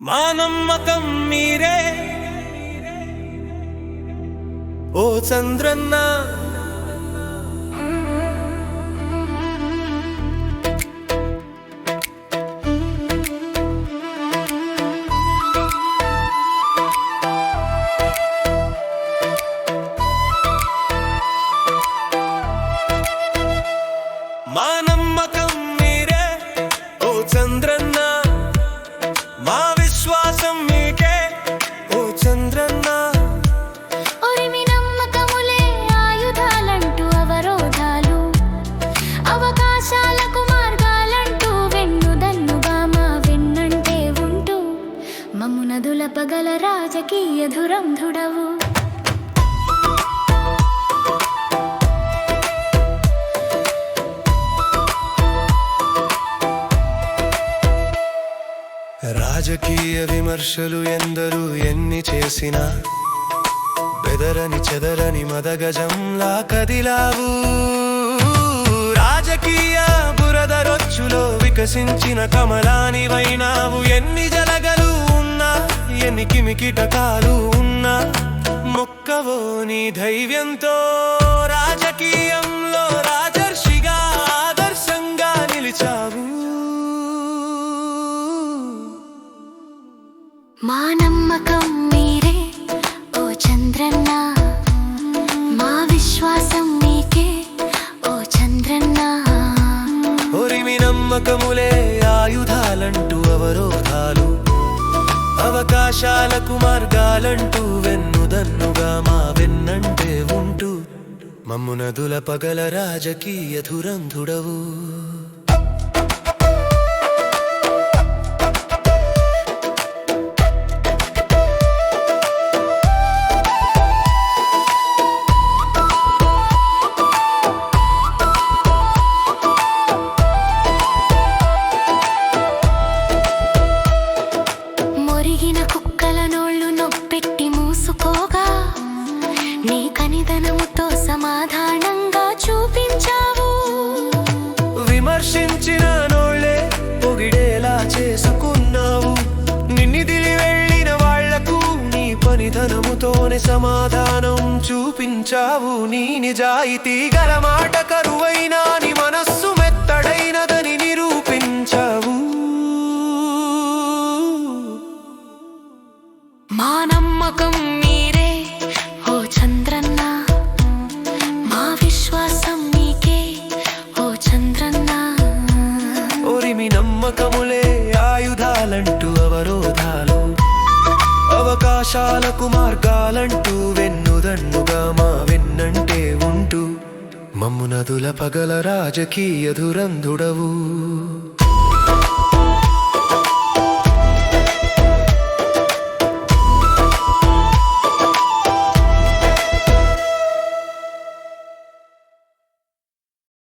మా నమ్మకం మీరే ఓ చంద్రన్న. మా నమ్మకం మీరే ఓ చంద్రన్న, మా విశ్వాసం మీకే ఓ చంద్రన్న. ఒరిమి నమ్మకములే ఆయుధాలంటూ అవరోధాలు అవకాశాలకు మార్గాలంటూ వెన్నుదన్నుగా మా వెన్నంటే ఉంటూ మమ్ము నదులపగల రాజకీయ ధురంధుడవు. రాజకీయ విమర్శలు ఎందరూ ఎన్ని చేసినా బెదరని చెదరని మదగజంలా కదిలావు. రాజకీయ బురద రొచ్చులో వికసించిన కమలానివైనావు. ఎన్ని జలగలు ఉన్నా ఎన్ని కిమికిటకాలు ఉన్నా మొక్కవో నీ ధైర్యంతో రాజకీయంలో రాజర్షిగా ఆదర్శంగా నిలిచావు. మా నమ్మకం మీరే ఓ చంద్రన్న, మా విశ్వాసం మీకే ఓ చంద్రన్న. ఒరిమి నమ్మకములే ఆయుధాలంటూ అవరోధాలు అవకాశాలకు మార్గాలంటూ వెన్నుదన్నుగా మా వెన్నంటే ఉంటూ మమ్ము నదుల పగల రాజకీయ ధురంధుడవు. మొరిగిన కుక్కల నోళ్లు నొప్పెట్టి మూసుకోగా నీ కనిదనముతో సమాధానంగా చూపించావు. విమర్శించిన నోళ్లే పొగిడేలా చేసుకున్నావు. నిన్నిదిలి వెళ్ళిన వాళ్లకు నీ పనితనముతోనే సమాధానం చూపించావు. నీ నిజాయితీ గల మాట కరువైనా నీ మనస్సు మెత్తడైనదని నిరూపించావు. మా నమ్మకం మీరే ఓ చంద్రన్న, మా విశ్వాసం మీకే ఓ చంద్రన్న. ఒరిమి నమ్మకములే ఆయుధాలంటూ అవరోధాలు అవకాశాలకు మార్గాలంటూ వెన్నుదన్నుగా మా వెన్నంటే ఉంటూ మమ్ము నదుల పగల రాజకీయ ధురంధుడవు.